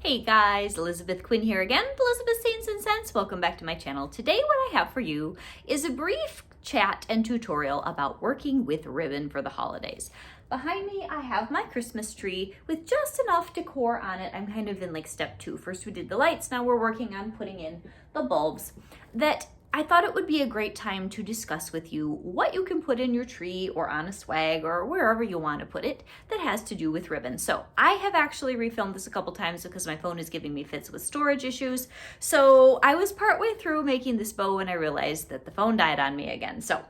Hey guys, Elizabeth Quinn here again, Elizabeth Saints and Sense. Welcome back to my channel. Today what I have for you is a brief chat and tutorial about working with ribbon for the holidays. Behind me I have my Christmas tree with just enough decor on it. I'm kind of in like step 2. First we did the lights, now we're working on putting in the bulbs. That I thought it would be a great time to discuss with you what you can put in your tree or on a swag or wherever you want to put it that has to do with ribbon. So I have actually refilmed this a couple times because my phone is giving me fits with storage issues. So I was partway through making this bow and I realized that the phone died on me again. So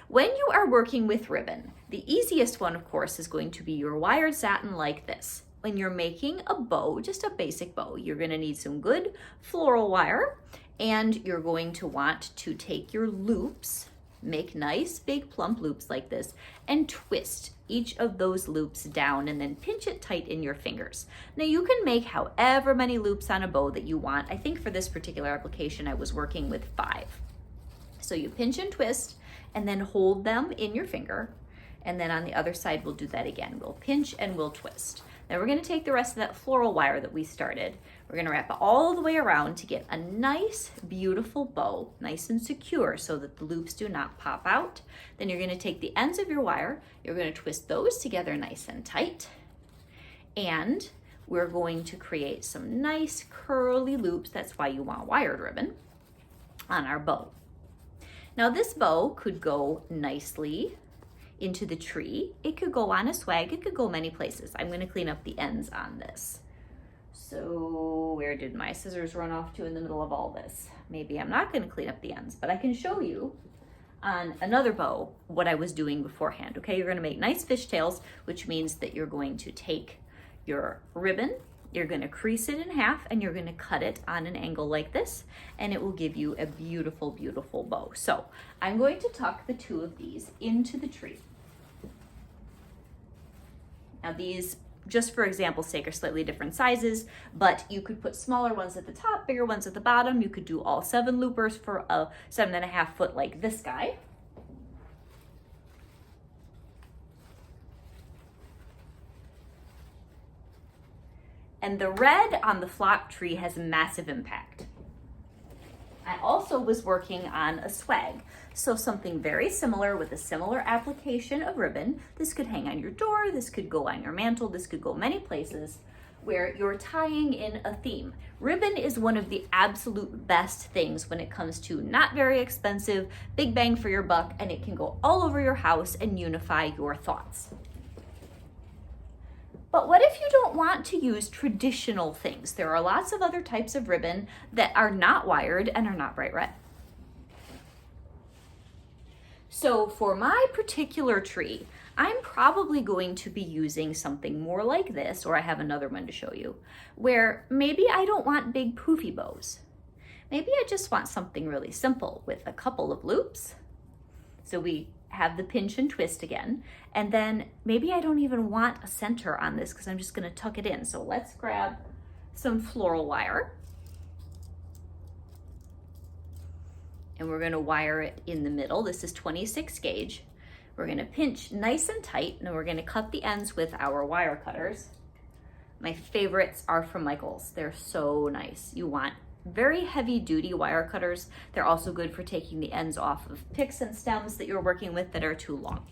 when you are working with ribbon, the easiest one of course is going to be your wired satin like this. When you're making a bow, just a basic bow, you're going to need some good floral wire. And you're going to want to take your loops, make nice big plump loops like this, and twist each of those loops down and then pinch it tight in your fingers. Now you can make however many loops on a bow that you want. I think for this particular application, I was working with 5. So you pinch and twist and then hold them in your finger. And then on the other side, we'll do that again. We'll pinch and we'll twist. Now we're gonna take the rest of that floral wire that we started. We're gonna wrap it all the way around to get a nice, beautiful bow, nice and secure so that the loops do not pop out. Then you're gonna take the ends of your wire, you're gonna twist those together nice and tight. And we're going to create some nice curly loops. That's why you want wired ribbon on our bow. Now this bow could go nicely into the tree. It could go on a swag. It could go many places. I'm going to clean up the ends on this. So where did my scissors run off to in the middle of all this? Maybe I'm not going to clean up the ends, but I can show you on another bow what I was doing beforehand. Okay, you're going to make nice fishtails, which means that you're going to take your ribbon, you're going to crease it in half, and you're going to cut it on an angle like this, and it will give you a beautiful, beautiful bow. So I'm going to tuck the 2 of these into the tree. Now these, just for example's sake, are slightly different sizes, but you could put smaller ones at the top, bigger ones at the bottom. You could do all 7 loopers for a 7.5 foot like this guy. And the red on the flock tree has massive impact. I also was working on a swag, so something very similar with a similar application of ribbon. This could hang on your door, this could go on your mantle, this could go many places where you're tying in a theme. Ribbon is one of the absolute best things when it comes to not very expensive, big bang for your buck, and it can go all over your house and unify your thoughts. But what if you don't want to use traditional things? There are lots of other types of ribbon that are not wired and are not bright red. So for my particular tree, I'm probably going to be using something more like this, or I have another one to show you, where maybe I don't want big poofy bows. Maybe I just want something really simple with a couple of loops. So we have the pinch and twist again, and then maybe I don't even want a center on this because I'm just going to tuck it in. So let's grab some floral wire and we're going to wire it in the middle. This is 26 gauge. We're going to pinch nice and tight, and we're going to cut the ends with our wire cutters. My favorites are from Michaels. They're so nice. You want very heavy duty wire cutters. They're also good for taking the ends off of picks and stems that you're working with that are too long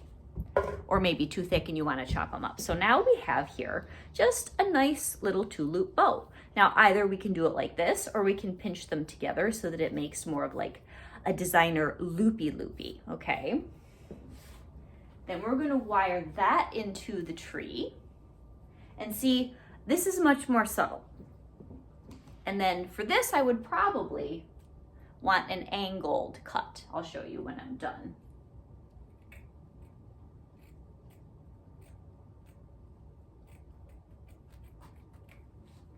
or maybe too thick and you want to chop them up. So now we have here just a nice little 2-loop bow. Now either we can do it like this or we can pinch them together so that it makes more of like a designer loopy, okay? Then we're going to wire that into the tree, and see, this is much more subtle. And then for this, I would probably want an angled cut. I'll show you when I'm done.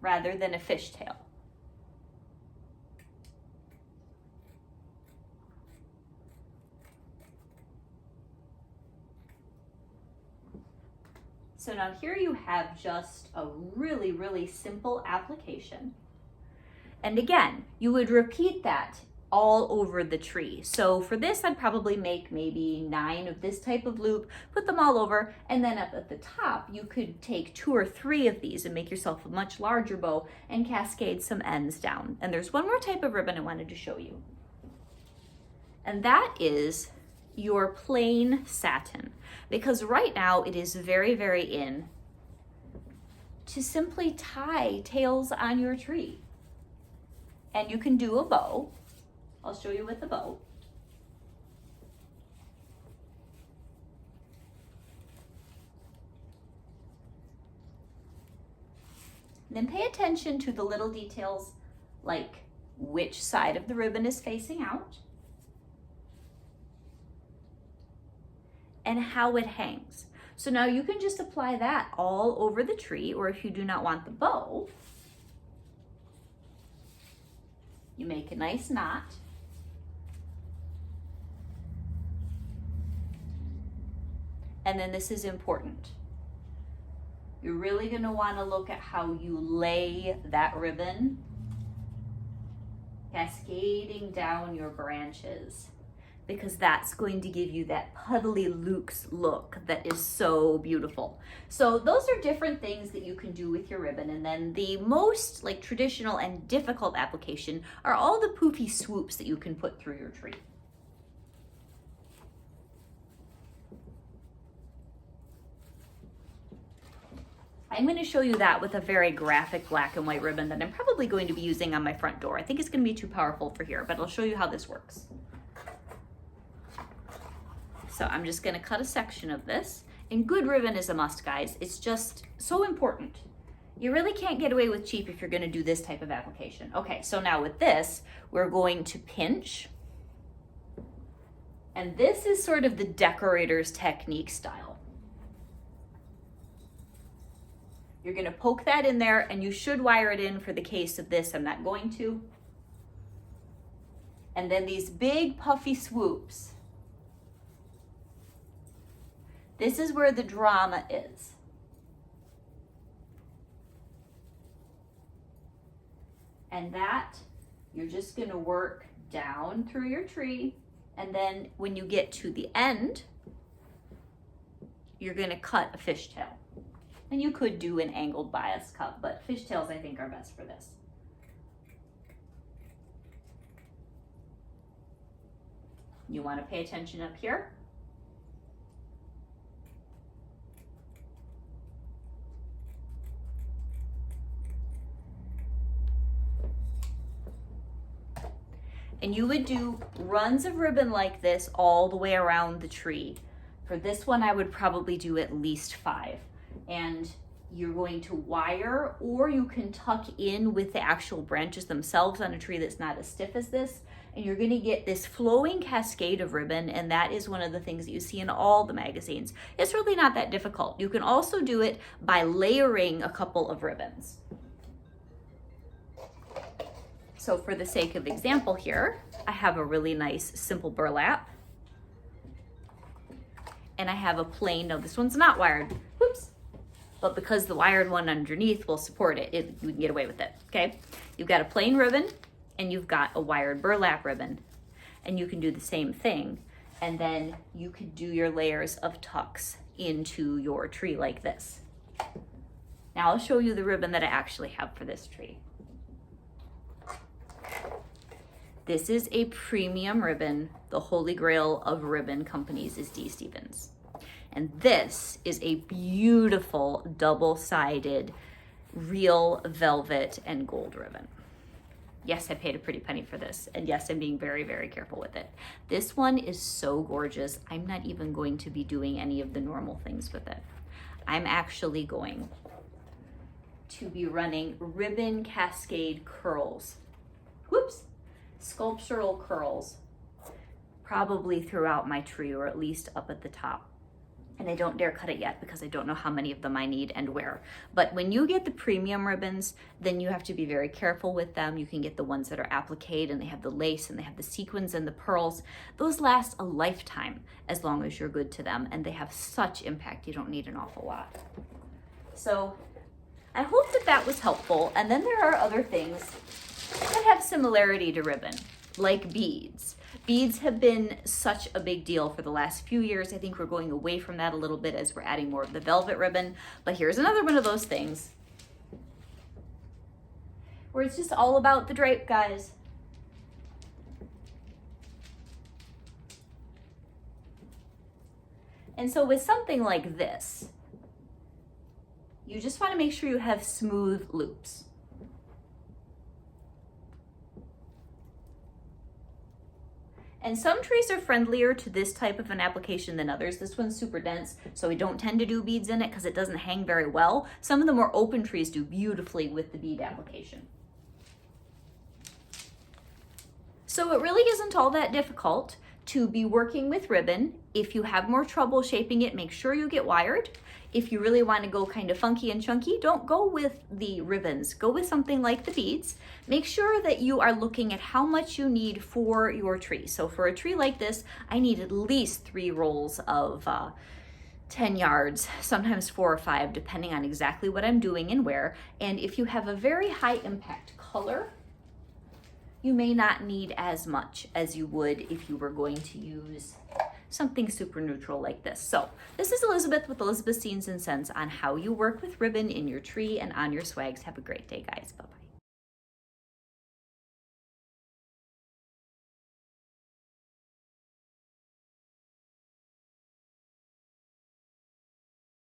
Rather than a fishtail. So now here you have just a really, really simple application. And again, you would repeat that all over the tree. So for this, I'd probably make maybe 9 of this type of loop, put them all over, and then up at the top, you could take 2 or 3 of these and make yourself a much larger bow and cascade some ends down. And there's one more type of ribbon I wanted to show you. And that is your plain satin, because right now it is very, very in to simply tie tails on your tree. And you can do a bow. I'll show you with the bow. Then pay attention to the little details like which side of the ribbon is facing out and how it hangs. So now you can just apply that all over the tree, or if you do not want the bow, you make a nice knot. And then this is important. You're really going to want to look at how you lay that ribbon cascading down your branches, because that's going to give you that puddly luxe look that is so beautiful. So those are different things that you can do with your ribbon. And then the most like traditional and difficult application are all the poofy swoops that you can put through your tree. I'm going to show you that with a very graphic black and white ribbon that I'm probably going to be using on my front door. I think it's going to be too powerful for here, but I'll show you how this works. So I'm just going to cut a section of this. And good ribbon is a must, guys. It's just so important. You really can't get away with cheap if you're going to do this type of application. Okay, so now with this, we're going to pinch. And this is sort of the decorator's technique style. You're going to poke that in there, and you should wire it in for the case of this. I'm not going to. And then these big puffy swoops. This is where the drama is. And that, you're just going to work down through your tree. And then when you get to the end, you're going to cut a fishtail. And you could do an angled bias cut, but fishtails I think are best for this. You want to pay attention up here. And you would do runs of ribbon like this all the way around the tree. For this one, I would probably do at least 5. And you're going to wire, or you can tuck in with the actual branches themselves on a tree that's not as stiff as this. And you're going to get this flowing cascade of ribbon, and that is one of the things that you see in all the magazines. It's really not that difficult. You can also do it by layering a couple of ribbons. So for the sake of example here, I have a really nice simple burlap. And I have a plain, no, this one's not wired. Whoops. But because the wired one underneath will support it, we can get away with it, okay? You've got a plain ribbon, and you've got a wired burlap ribbon. And you can do the same thing. And then you could do your layers of tucks into your tree like this. Now I'll show you the ribbon that I actually have for this tree. This is a premium ribbon. The holy grail of ribbon companies is D. Stevens. And this is a beautiful double-sided real velvet and gold ribbon. Yes, I paid a pretty penny for this. And yes, I'm being very, very careful with it. This one is so gorgeous. I'm not even going to be doing any of the normal things with it. I'm actually going to be running ribbon cascade curls. Whoops. Sculptural curls, probably throughout my tree, or at least up at the top. And I don't dare cut it yet because I don't know how many of them I need and where. But when you get the premium ribbons, then you have to be very careful with them. You can get the ones that are appliqué and they have the lace and they have the sequins and the pearls. Those last a lifetime as long as you're good to them, and they have such impact. You don't need an awful lot. So I hope that that was helpful. And then there are other things that have similarity to ribbon. like beads. Beads have been such a big deal for the last few years. I think we're going away from that a little bit as we're adding more of the velvet ribbon. But here's another one of those things where it's just all about the drape, guys. And so with something like this, you just want to make sure you have smooth loops. And some trees are friendlier to this type of an application than others. This one's super dense, so we don't tend to do beads in it because it doesn't hang very well. Some of the more open trees do beautifully with the bead application. So it really isn't all that difficult to be working with ribbon. If you have more trouble shaping it, make sure you get wired. If you really want to go kind of funky and chunky, don't go with the ribbons. Go with something like the beads. Make sure that you are looking at how much you need for your tree. So for a tree like this, I need at least 3 rolls of 10 yards, sometimes 4 or 5, depending on exactly what I'm doing and where. And if you have a very high impact color, you may not need as much as you would if you were going to use something super neutral like this. So this is Elizabeth with Elizabeth's Scenes and Scents on how you work with ribbon in your tree and on your swags. Have a great day, guys. Bye-bye.